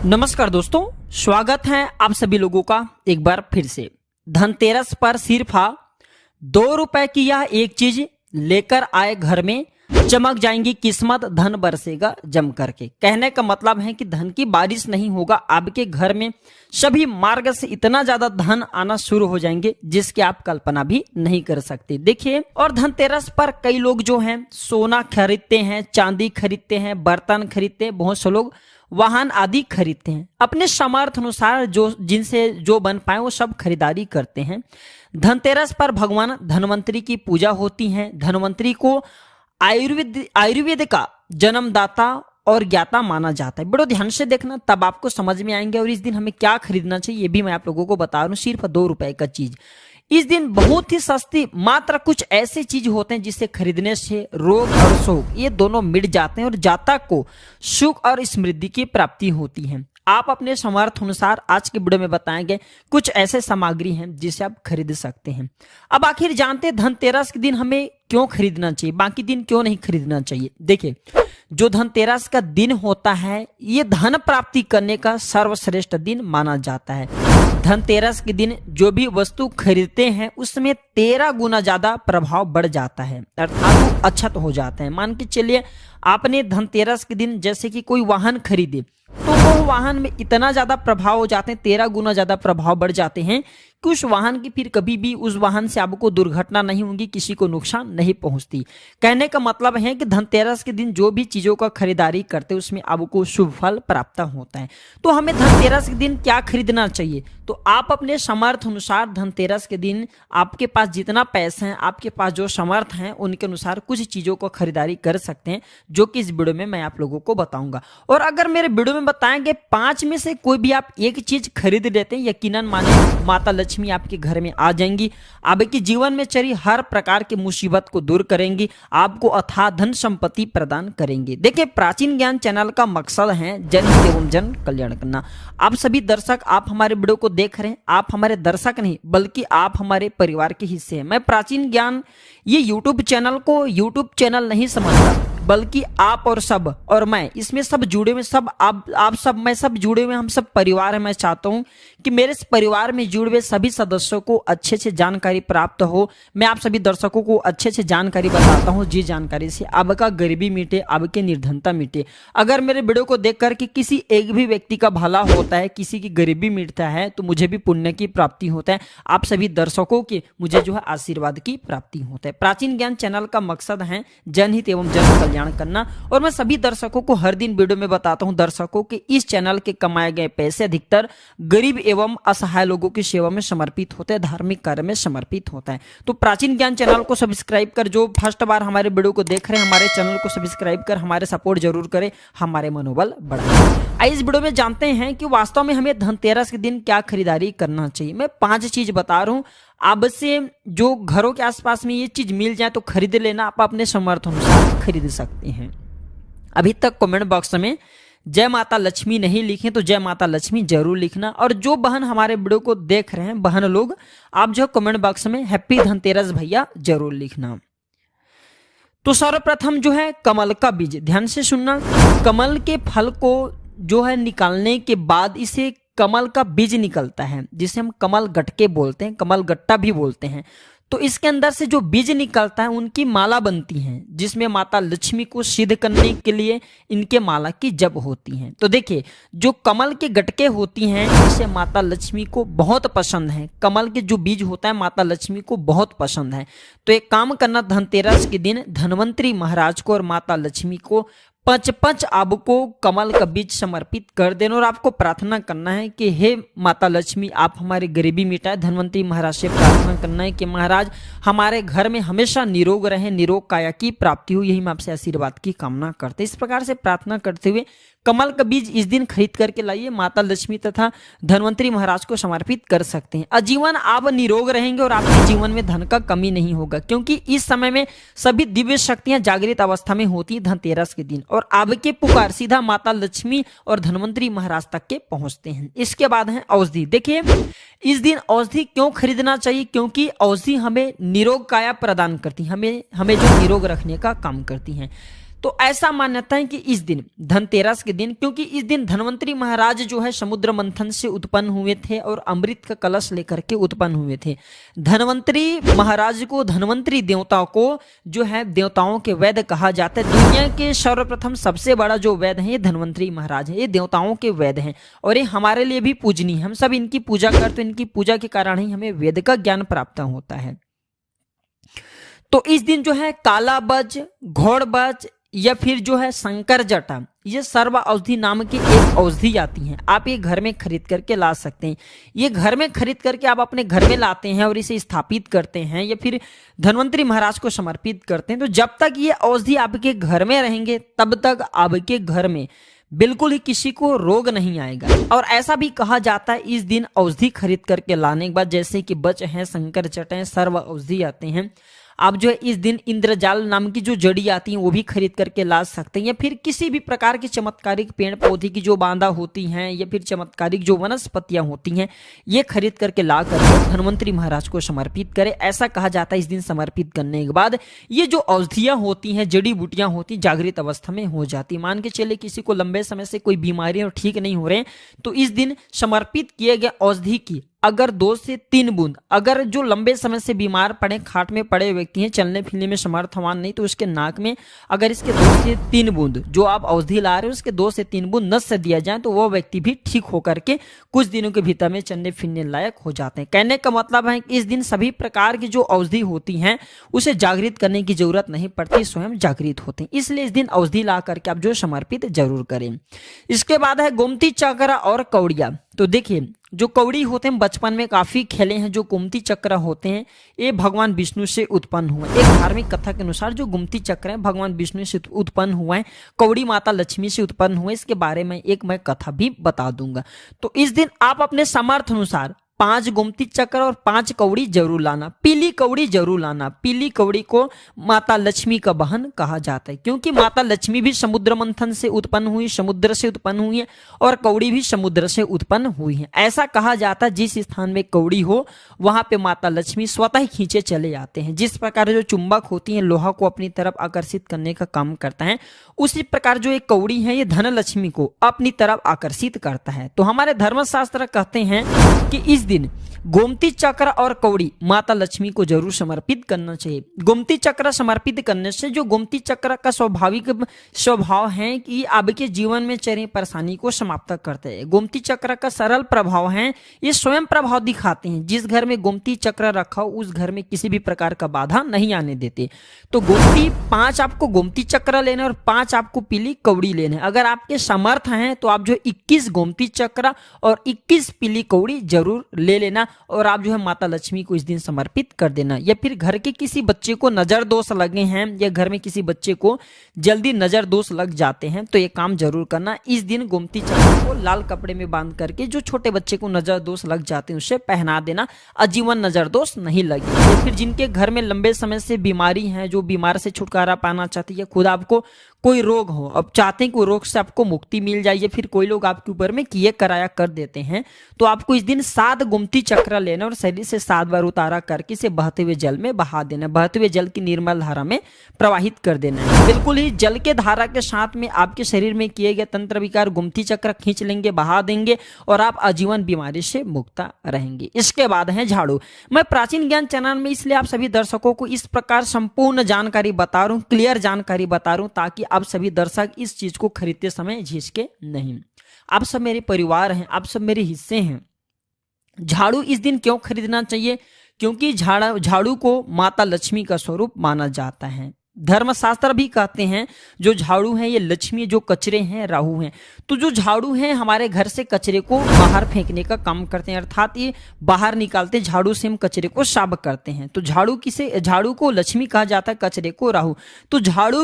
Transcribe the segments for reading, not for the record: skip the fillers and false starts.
नमस्कार दोस्तों, स्वागत है आप सभी लोगों का एक बार फिर से। धनतेरस पर सिर्फ 2 रुपए की यह एक चीज लेकर आए घर में, चमक जाएंगी किस्मत, धन बरसेगा जम करके। कहने का मतलब है कि धन की बारिश नहीं होगा, आपके घर में सभी मार्ग से इतना ज्यादा धन आना शुरू हो जाएंगे जिसकी आप कल्पना भी नहीं कर सकते। देखिए, और धनतेरस पर कई लोग जो हैं सोना खरीदते हैं, चांदी खरीदते हैं, बर्तन खरीदते हैं, बहुत से लोग वाहन आदि खरीदते हैं। अपने सामर्थ्य अनुसार जो जिनसे जो बन पाए वो सब खरीदारी करते हैं। धनतेरस पर भगवान धनवंतरी की पूजा होती है। धनवंतरी को आयुर्वेद का जन्मदाता और ज्ञाता माना जाता है। बड़ो ध्यान से देखना, तब आपको समझ में आएंगे। और इस दिन हमें क्या खरीदना चाहिए ये भी मैं आप लोगों को बता रहा हूँ। सिर्फ 2 रुपए का चीज इस दिन बहुत ही सस्ती, मात्र कुछ ऐसे चीज होते हैं जिसे खरीदने से रोग और शोक ये दोनों मिट जाते हैं और जातक को सुख और समृद्धि की प्राप्ति होती है। आप अपने सामर्थ्य अनुसार आज के वीडियो में बताएंगे कुछ ऐसे सामग्री हैं जिसे आप खरीद सकते हैं। अब आखिर जानते हैं धनतेरस के दिन हमें क्यों खरीदना चाहिए, बाकी दिन क्यों नहीं खरीदना चाहिए। देखिए, जो धनतेरस का दिन होता है ये धन प्राप्ति करने का सर्वश्रेष्ठ दिन माना जाता है। धनतेरस के दिन जो भी वस्तु खरीदते हैं उसमें 13 गुना ज्यादा प्रभाव बढ़ जाता है, अर्थात वो अक्षत हो जाते हैं। मान के चलिए आपने धनतेरस के दिन जैसे कि कोई वाहन खरीदे तो वो वाहन में इतना ज्यादा प्रभाव हो जाते हैं, 13 गुना ज्यादा प्रभाव बढ़ जाते हैं कि उस वाहन की फिर कभी भी उस वाहन से आपको दुर्घटना नहीं होगी, किसी को नुकसान नहीं पहुंचती। कहने का मतलब है कि धनतेरस के दिन जो भी चीजों का खरीदारी करते हैं उसमें आपको शुभ फल प्राप्त होता है। तो हमें धनतेरस के दिन क्या खरीदना चाहिए, तो आप अपने सामर्थ्य अनुसार धनतेरस के दिन आपके पास जितना पैसा है, आपके पास जो सामर्थ्य है उनके अनुसार कुछ चीजों को खरीदारी कर सकते हैं, जो कि इस वीडियो में मैं आप लोगों को बताऊंगा। और अगर मेरे वीडियो में बताएंगे 5 में से कोई भी आप एक चीज खरीद लेते हैं, यकीनन माने माता लक्ष्मी आपके घर में आ जाएंगी, आपके जीवन में चली हर प्रकार की मुसीबत को दूर करेंगी, आपको अथाह धन संपत्ति प्रदान करेंगे। देखिए, प्राचीन ज्ञान चैनल का मकसद है जनहित एवं जन कल्याण करना। आप सभी दर्शक, आप हमारे वीडियो को देख रहे हैं, आप हमारे दर्शक नहीं बल्कि आप हमारे परिवार के हिस्से हैं। मैं प्राचीन ज्ञान ये यूट्यूब चैनल को यूट्यूब चैनल नहीं समझता, बल्कि आप और सब और मैं इसमें सब जुड़े हुए, सब आप सब मैं सब जुड़े हुए, हम सब परिवार है। मैं चाहता हूं कि मेरे इस परिवार में जुड़े हुए सभी सदस्यों को अच्छे से जानकारी प्राप्त हो। मैं आप सभी दर्शकों को अच्छे से जानकारी बताता हूं, जी जानकारी से आपका गरीबी मिटे, आपकी निर्धनता मिटे। अगर मेरे वीडियो को देख करके किसी एक भी व्यक्ति का भला होता है, किसी की गरीबी मिटता है, तो मुझे भी पुण्य की प्राप्ति होता है। आप सभी दर्शकों की मुझे जो है आशीर्वाद की प्राप्ति होता है। प्राचीन ज्ञान चैनल का मकसद है जनहित एवं जन करना। और मैं सभी दर्शकों को हर दिन वीडियो में बताता हूं दर्शकों के इस चैनल के कमाए गए पैसे अधिकतर गरीब एवं असहाय लोगों की सेवा में समर्पित होते हैं, धार्मिक कार्य में समर्पित होता है। तो प्राचीन ज्ञान चैनल को सब्सक्राइब कर, जो फर्स्ट बार हमारे वीडियो को देख रहे हैं, हमारे चैनल को सब्सक्राइब कर हमारे सपोर्ट जरूर करें, हमारे मनोबल बढ़ाएं। इस वीडियो में जानते हैं कि वास्तव में हमें धनतेरस के दिन क्या खरीदारी करना चाहिए। मैं 5 चीज बता रहा हूं, अब से जो घरों के आसपास में ये चीज मिल जाए तो खरीद लेना, आप अपने सामर्थ्य अनुसार खरीद सकते हैं। अभी तक कमेंट बॉक्स में जय माता लक्ष्मी नहीं लिखे तो जय माता लक्ष्मी जरूर लिखना। और जो बहन हमारे वीडियो को देख रहे हैं, बहन लोग, आप जो कमेंट बॉक्स में हैप्पी धनतेरस भैया जरूर लिखना। तो सर्वप्रथम जो है कमल का बीज, ध्यान से सुनना। कमल के फल को जो है निकालने के बाद इसे कमल का बीज निकलता है, जिसे हम कमल गटके बोलते हैं, कमल गट्टा भी बोलते हैं। तो इसके अंदर से जो बीज निकलता है उनकी माला बनती है, जिसमें माता लक्ष्मी को सिद्ध करने के लिए इनके माला की जप होती है। तो देखिए, जो कमल के गटके होती हैं इसे माता लक्ष्मी को बहुत पसंद है। कमल के जो बीज होता है माता लक्ष्मी को बहुत पसंद है। तो एक काम करना, धनतेरस के दिन धनवंतरी महाराज को और माता लक्ष्मी को 5-5 आपको कमल का बीज समर्पित कर देना। और आपको प्रार्थना करना है कि हे माता लक्ष्मी, आप हमारी गरीबी मिटाए। धनवंतरी महाराज से प्रार्थना करना है कि महाराज हमारे घर में हमेशा निरोग रहे, निरोग काया की प्राप्ति हो, यही मैं आपसे आशीर्वाद की कामना करते। इस प्रकार से प्रार्थना करते हुए कमल का बीज इस दिन खरीद करके लाइए, माता लक्ष्मी तथा धनवंतरी महाराज को समर्पित कर सकते हैं। आजीवन आप निरोग रहेंगे और आपके जीवन में धन का कमी नहीं होगा, क्योंकि इस समय में सभी दिव्य शक्तियां जागृत अवस्था में होती है धनतेरस के दिन, और आपके पुकार सीधा माता लक्ष्मी और धनवंतरी महाराज तक के पहुंचते हैं। इसके बाद है औषधि। देखिए, इस दिन औषधि क्यों खरीदना चाहिए, क्योंकि औषधि हमें निरोग काया प्रदान करती है, हमें जो निरोग रखने का काम करती है। तो ऐसा मान्यता है कि इस दिन धनतेरस के दिन, क्योंकि इस दिन धन्वंतरी महाराज जो है समुद्र मंथन से उत्पन्न हुए थे और अमृत का कलश लेकर के उत्पन्न हुए थे। धन्वंतरी महाराज को, धन्वंतरी देवताओं को जो है देवताओं के वैद्य कहा जाता है। दुनिया के सर्वप्रथम सबसे बड़ा जो वैद्य है ये धन्वंतरी महाराज है, ये देवताओं के वैद्य हैं और ये हमारे लिए भी पूजनीय है। हम सब इनकी पूजा करते, इनकी पूजा के कारण ही हमें वेद का ज्ञान प्राप्त होता है। तो इस दिन जो है काला बज, घोड़ बज या फिर जो है शंकर जटा, ये सर्व औषधि नाम की एक औषधि आती है। आप ये घर में खरीद करके ला सकते हैं। ये घर में खरीद करके आप अपने घर में लाते हैं और इसे स्थापित करते हैं या फिर धन्वंतरी महाराज को समर्पित करते हैं। तो जब तक ये औषधि आपके घर में रहेंगे तब तक आपके घर में बिल्कुल ही किसी को रोग नहीं आएगा। और ऐसा भी कहा जाता है इस दिन औषधि खरीद करके लाने के बाद, जैसे कि बच हैं, शंकर जट हैं, सर्व औषधि आते हैं, आप जो है इस दिन इंद्रजाल नाम की जो जड़ी आती है वो भी खरीद करके ला सकते हैं। या फिर किसी भी प्रकार की चमत्कारिक पेड़ पौधे की जो बांधा होती हैं या फिर चमत्कारिक जो वनस्पतियां होती हैं ये खरीद करके ला करके धन्वंतरी महाराज को समर्पित करें। ऐसा कहा जाता है इस दिन समर्पित करने के बाद ये जो औषधियां होती हैं, जड़ी बूटियां होती, जागृत अवस्था में हो जाती। मान के चले किसी को लंबे समय से कोई बीमारी और ठीक नहीं हो रहे, तो इस दिन समर्पित किए गए औषधि की अगर 2 से 3 बूंद, अगर जो लंबे समय से बीमार पड़े, खाट में पड़े व्यक्ति हैं, चलने फिरने में समर्थवान नहीं, तो उसके नाक में अगर इसके 2 से 3 बूंद जो आप औषधि ला रहे हो उसके 2 से 3 बूंद नस से दिया जाए तो वो व्यक्ति भी ठीक होकर के कुछ दिनों के भीतर में चलने फिरने लायक हो जाते हैं। कहने का मतलब है कि इस दिन सभी प्रकार की जो औषधि होती हैं उसे जागृत करने की जरूरत नहीं पड़ती, स्वयं जागृत होते हैं। इसलिए इस दिन औषधि ला करके आप जो समर्पित जरूर करें। इसके बाद है गोमती चक्र और कौड़िया। तो देखिए जो कौड़ी होते हैं बचपन में काफी खेले हैं। जो गोमती चक्र होते हैं ये भगवान विष्णु से उत्पन्न हुए। एक धार्मिक कथा के अनुसार जो गोमती चक्र है भगवान विष्णु से उत्पन्न हुआ है, कौड़ी माता लक्ष्मी से उत्पन्न हुए। इसके बारे में एक मैं कथा भी बता दूंगा। तो इस दिन आप अपने सामर्थ्य अनुसार 5 गोमती चक्र और 5 कौड़ी जरूर लाना। पीली कौड़ी जरूर लाना। पीली कौड़ी को माता लक्ष्मी का बहन कहा जाता है, क्योंकि माता लक्ष्मी भी समुद्र मंथन से उत्पन्न हुई, समुद्र से उत्पन्न हुई है और कौड़ी भी समुद्र से उत्पन्न हुई है। ऐसा कहा जाता है जिस स्थान में कौड़ी हो वहां पे माता लक्ष्मी स्वतः ही खींचे चले जाते हैं। जिस प्रकार जो चुंबक होती है लोहा को अपनी तरफ आकर्षित करने का काम करता है, उसी प्रकार जो एक कौड़ी है ये धन लक्ष्मी को अपनी तरफ आकर्षित करता है। तो हमारे धर्मशास्त्र कहते हैं कि इस दिन गोमती चक्र और कौड़ी माता लक्ष्मी को जरूर समर्पित करना चाहिए। गोमती चक्र समर्पित करने से जो गोमती चक्र का स्वाभाविक स्वभाव है कि आपके जीवन में चली परेशानी को समाप्त करते हैं। गोमती चक्र का सरल प्रभाव है, ये स्वयं प्रभाव दिखाते हैं। जिस घर में गोमती चक्र रखा हो उस घर में किसी भी प्रकार का बाधा नहीं आने देते। तो गोमती 5 आपको गोमती चक्र लेने और 5 आपको पीली कौड़ी लेने। अगर आपके समर्थ हैं तो आप जो 21 गोमती चक्र और 21 पीली कौड़ी जरूर ले लेना और आप जो है माता लक्ष्मी को इस दिन समर्पित कर देना। या फिर घर के किसी बच्चे को नजर दोष लगे हैं या घर में किसी बच्चे को जल्दी नजर दोष लग जाते हैं तो ये काम जरूर करना। इस दिन गोमती चक्र को लाल कपड़े में बांध करके जो छोटे बच्चे को नजर दोष लग जाते हैं उसे पहना देना, आजीवन नजर दोष नहीं लगे। या फिर जिनके घर में लंबे समय से बीमारी है, जो बीमार से छुटकारा पाना चाहते हैं, खुद आपको कोई रोग हो, अब चाहते हैं कि रोग से आपको मुक्ति मिल जाए, या फिर कोई लोग आपके ऊपर में किए कराया कर देते हैं, तो आपको इस दिन 7 गोमती चक्र लेना और शरीर से 7 बार उतारा करके इसे बहते हुए जल में बहा देना। बहते हुए जल की निर्मल धारा में प्रवाहित कर देना है। बिल्कुल ही जल के धारा के साथ में आपके शरीर में किए गए तंत्र विकार गोमती चक्र खींच लेंगे, बहा देंगे और आप आजीवन बीमारी से मुक्त रहेंगे। इसके बाद है झाड़ू। मैं प्राचीन ज्ञान चैनल में इसलिए आप सभी दर्शकों को इस प्रकार संपूर्ण जानकारी बता रहा हूँ, क्लियर जानकारी बता रहा हूँ, ताकि आप सभी दर्शक इस चीज को खरीदते समय झिझके नहीं। आप सब मेरे परिवार हैं, आप सब मेरे हिस्से हैं। झाड़ू इस दिन क्यों खरीदना चाहिए? क्योंकि झाड़ू को माता लक्ष्मी का स्वरूप माना जाता है। धर्मशास्त्र भी कहते हैं जो झाड़ू है ये लक्ष्मी, जो कचरे हैं राहु हैं। तो जो झाड़ू है हमारे घर से कचरे को बाहर फेंकने का काम करते हैं, अर्थात ये बाहर निकालते, झाड़ू से हम कचरे को साफ करते हैं। तो झाड़ू को लक्ष्मी कहा जाता है, कचरे को राहु। तो झाड़ू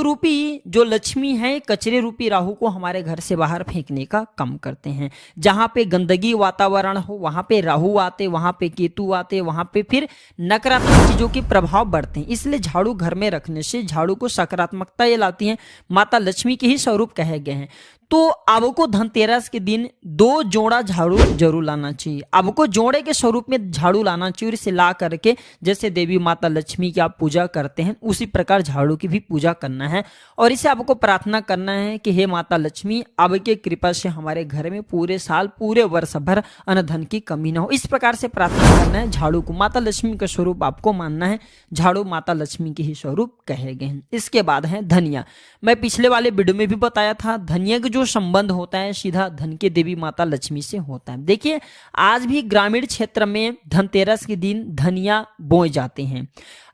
रूपी जो लक्ष्मी है कचरे रूपी राहु को हमारे घर से बाहर फेंकने का काम करते हैं। जहाँ पे गंदगी वातावरण हो वहां पे राहु आते, वहां पे केतु आते, वहां पे फिर नकारात्मक चीजों के प्रभाव बढ़ते हैं। इसलिए झाड़ू घर में रखने से झाड़ू को सकारात्मकता ये लाती है, माता लक्ष्मी के ही स्वरूप कहे गए हैं। तो आपको धनतेरस के दिन 2 जोड़ा झाड़ू जरूर लाना चाहिए। आपको जोड़े के स्वरूप में झाड़ू लाना चाहिए और इसे ला करके जैसे देवी माता लक्ष्मी की आप पूजा करते हैं उसी प्रकार झाड़ू की भी पूजा करना है और इसे आपको प्रार्थना करना है कि हे माता लक्ष्मी, आपके कृपा से हमारे घर में पूरे साल पूरे वर्ष भर अन्न धन की कमी ना हो। इस प्रकार से प्रार्थना करना है। झाड़ू को माता लक्ष्मी का स्वरूप आपको मानना है। झाड़ू माता लक्ष्मी के ही स्वरूप कहे गए हैं। इसके बाद है धनिया। मैं पिछले वाले वीडियो में भी बताया था धनिया जो संबंध होता है सीधा धन के देवी माता लक्ष्मी से होता है। देखिए आज भी ग्रामीण क्षेत्र में धनतेरस के दिन धनिया बोए जाते हैं।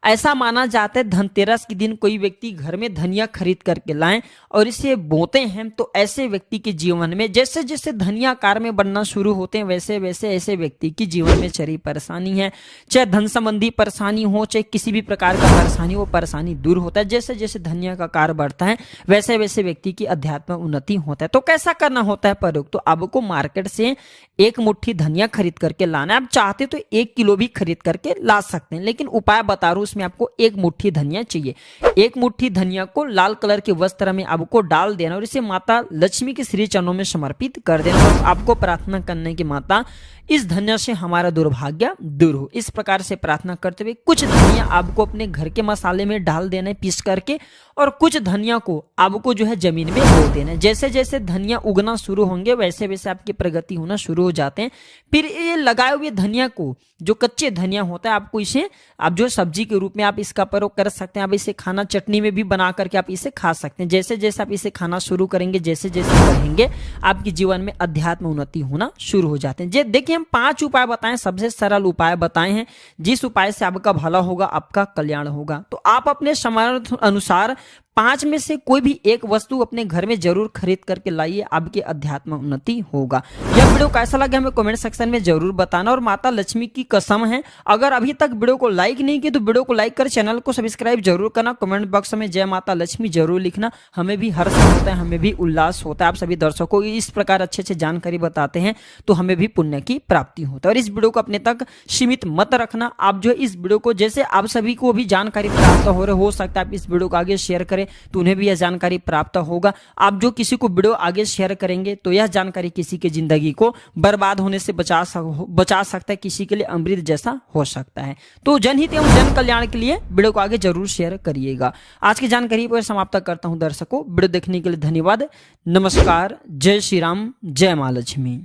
ऐसा माना जाता है धनतेरस के दिन कोई व्यक्ति घर में धनिया खरीद करके लाएं और इसे बोते हैं तो ऐसे व्यक्ति के जीवन में जैसे जैसे धनिया आकार में बनना शुरू होते हैं वैसे वैसे ऐसे व्यक्ति की जीवन में चरी परेशानी है, चाहे धन संबंधी परेशानी हो चाहे किसी भी प्रकार का परेशानी, वो परेशानी दूर होता है। जैसे जैसे धनिया का आकार बढ़ता है वैसे वैसे व्यक्ति की अध्यात्म उन्नति होता है। तो कैसा करना होता है प्रयोग, तो आपको मार्केट से 1 मुट्ठी धनिया खरीद करके लाना है। आप चाहते तो 1 किलो भी खरीद करके ला सकते हैं, लेकिन उपाय बता रहा हूं में आपको 1 मुट्ठी धनिया चाहिए। 1 मुट्ठी धनिया को लाल कलर के वस्त्र में आपको डाल देना और इसे माता लक्ष्मी के श्री चरणों में समर्पित कर देना और आपको प्रार्थना करने की माता इस धनिया से हमारा दुर्भाग्य दूर हो। इस प्रकार से प्रार्थना करते हुए कुछ धनिया आपको अपने घर के मसाले में डाल देना है पीस करके और कुछ धनिया को आपको जो है जमीन में बो देना है। जैसे जैसे धनिया उगना शुरू होंगे वैसे वैसे आपकी प्रगति होना शुरू हो जाते हैं। फिर ये लगाए हुए धनिया को, जो कच्चे धनिया होता है, आपको इसे आप जो सब्जी के रूप में आप इसका प्रयोग कर सकते हैं। आप इसे खाना चटनी में भी बना करके आप इसे खा सकते हैं। जैसे जैसे आप इसे खाना शुरू करेंगे जैसे जैसे बढ़ेंगे आपके जीवन में अध्यात्म उन्नति होना शुरू हो जाते हैं। देखिए हम 5 उपाय बताएं, सबसे सरल उपाय बताए हैं। जिस उपाय से आपका भला होगा, आपका कल्याण होगा। तो आप अपने सामर्थ्य अनुसार 5 में से कोई भी एक वस्तु अपने घर में जरूर खरीद करके लाइए, आपकी अध्यात्म उन्नति होगा। यह वीडियो कैसा लगा हमें कमेंट सेक्शन में जरूर बताना और माता लक्ष्मी की कसम है अगर अभी तक वीडियो को लाइक नहीं की तो वीडियो को लाइक कर चैनल को सब्सक्राइब जरूर करना। कमेंट बॉक्स में जय माता लक्ष्मी जरूर लिखना। हमें भी हर्ष होता है, हमें भी उल्लास होता है। आप सभी दर्शकों को इस प्रकार अच्छे अच्छे जानकारी बताते हैं तो हमें भी पुण्य की प्राप्ति होता है। और इस वीडियो को अपने तक सीमित मत रखना। आप जो इस वीडियो को जैसे आप सभी को भी जानकारी प्राप्त हो सकता है आप इस वीडियो को आगे शेयर करें तो उन्हें भी यह जानकारी प्राप्त होगा। आप जो किसी को वीडियो आगे शेयर करेंगे तो यह जानकारी किसी की जिंदगी को बर्बाद होने से बचा सकता है, किसी के लिए अमृत जैसा हो सकता है। तो जनहित एवं जन कल्याण के लिए वीडियो को आगे जरूर शेयर करिएगा। आज की जानकारी पर समाप्त करता हूं दर्शकों। वीडियो देखने के लिए धन्यवाद। नमस्कार। जय श्री राम, जय मां लक्ष्मी।